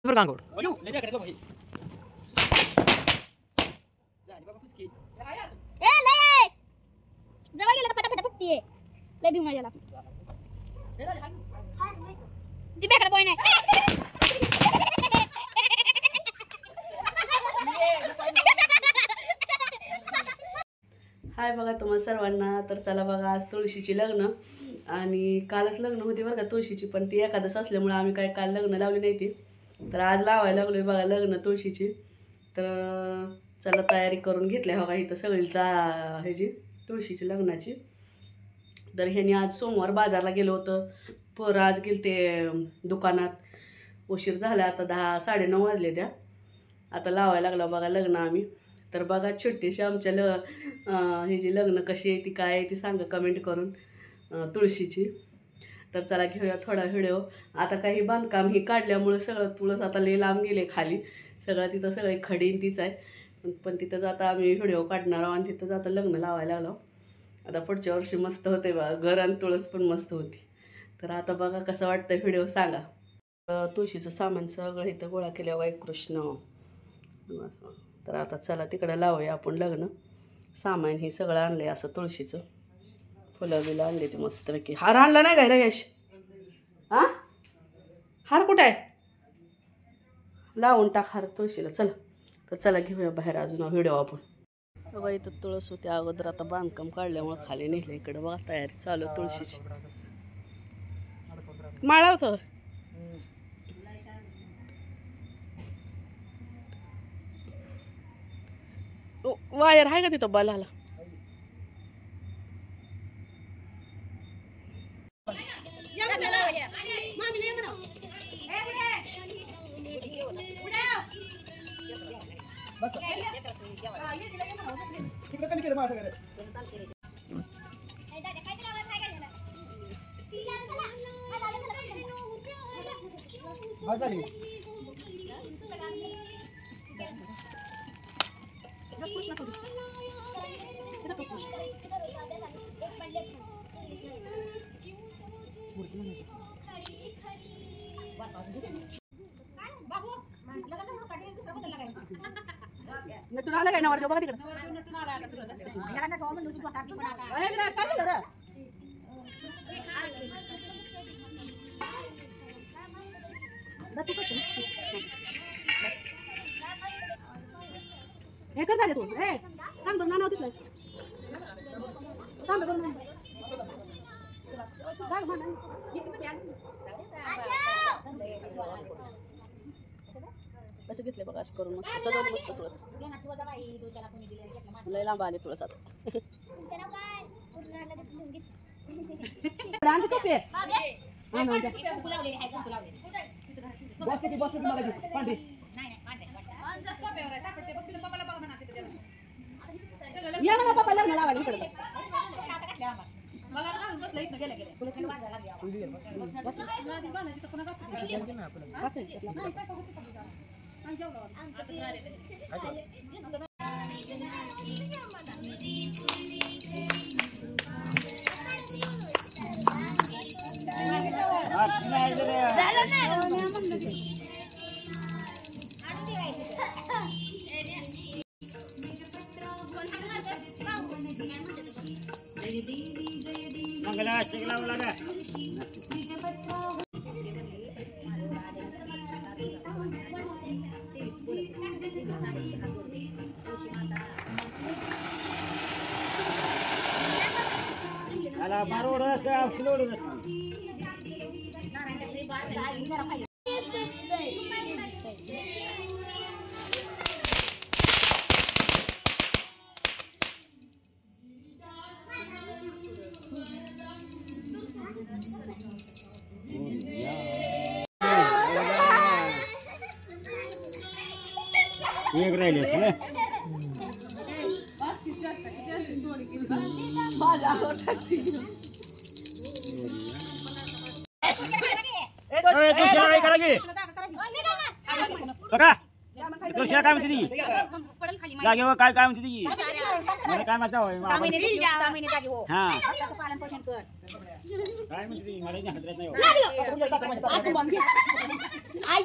Beranggur. जवळ गेलं तर फटाफट फुटतीये लय भीमा याला ती बेकडा बोय नाही हाय बघा तुम्हा सर्वांना. तर चला बघा आज तुळशीची लग्न आणि कालच लग्न होती बरं का तुळशीची, पण ती एकादश असल्यामुळे आम्ही काय काल लग्न लावली नाही ती, तर आज लावायला लागलोय बघा लग्न तुळशीची. तर चला तयारी करून घेतल्या बघा इथं सगळी ह्याची तुळशीची लग्नाची. तर ह्याने आज सोमवार बाजारला गेलो होतं, पोरं आज गेले ते दुकानात, उशीर झाला आता 10-9:30 वाजले त्या. आता लावायला लागला बघा लग्न आम्ही. तर बघा छोटीशी आमच्या ह्याची लग्न कशी आहे ती काय आहे ती सांगा कमेंट करून तुळशीची. तर चला घेऊया थोडा व्हिडिओ. आता काही बांधकाम ही काढल्यामुळे सगळं तुळस आता लई लांब गेले खाली, सगळं तिथं सगळी खडीन तीच आहे, पण तिथंच आता आम्ही व्हिडिओ काढणार आहोत आणि तिथंच आता लग्न लावायला लागलो. आता पुढच्या वर्षी मस्त होते बघा, घर आणि तुळस पण मस्त होती. तर आता बघा कसं वाटतं व्हिडिओ सांगा. तुळशीचं सामान सगळं इथं गोळा केलं बघा, एक कृष्ण. तर आता चला तिकडं लावूया आपण लग्न. सामान हे सगळं आणलंय असं तुळशीचं, फुलं बिलं आणले ते मस्तपैकी. हार आणला नाही काय रे यश? हां हार कुठं आहे? लावून टाक हार तुळशीला. चला तर चला घेऊया बाहेर अजून व्हिडिओ आपण. बघा इथं तुळस होती अगोदर, आता बांधकाम काढल्यामुळं खाली नेलं. इकडं बघा तयारी चालू तुळशीची. माळा होतं वायर आहे का तिथं बलाला? नटून आला काय नवर बघा तिकडं. हे कर झाले तू थांब दोन नाव तिथलं थांब दोन कसं घेतले बघा असं करून मस्त सजवलं मस्त तुळस. लय लांब आले तुळस आता. या ना पप्पा लग्न लावायला इकडे. एक राहिले ना तुळशीला काय म्हणते ती जागेवर काय काय म्हणते ती मला काय माहिती होय हा काय म्हणते ती मला नाही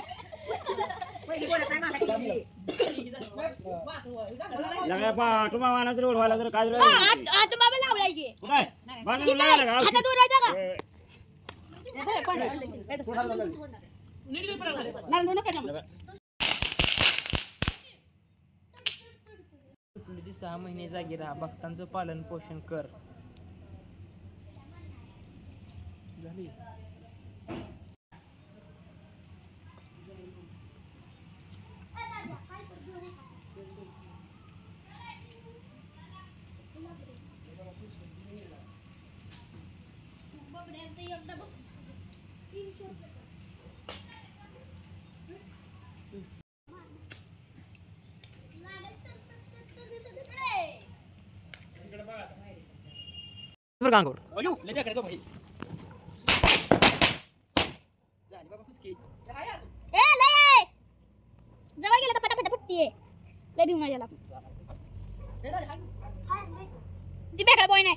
लगा पा तुम्हाला वाहनात रोड व्हायला तर काय आता बाबा लावलाय की काय बाजूला लागायला का हातात उरवायचा का तुझी 6 महिने जागी राहा भक्तांचं पालन पोषण कर. झाली बरं कांगोड ए लय जवळ गेलं तर फटाफट फुटतीये लय भिऊ माझ्याला ती बेकडा बॉय नाही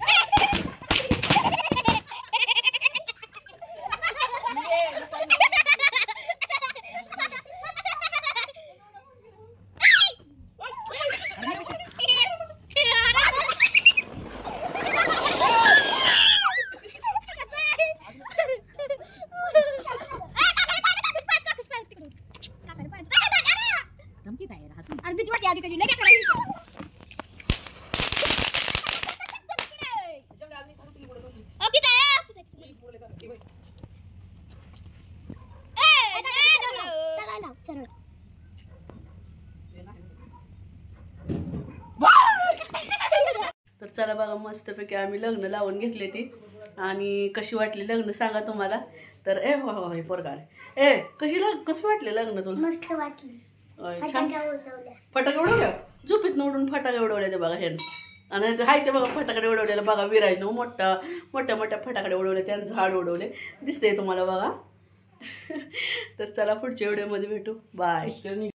आणि भीती वाटते आधी कधी लगेच तर चला बघा मस्तपैकी आम्ही लग्न लावून घेतले ती आणि कशी वाटली लग्न सांगा तुम्हाला. तर ए हो हो हे पोरगा ए कशी वाटले लग्न तुला. मस्त वाटली छान फटाके उडवल्या झोपेत उडून फटाके उडवले ते बघा ह्यानं आणि हाय ते बघा फटाकडे उडवलेला बघा विराजनं मोठ्या फटाकडे उडवले त्यानं झाड उडवले दिसतंय तुम्हाला बघा. तर चला पुढच्या व्हिडिओमध्ये भेटू बाय.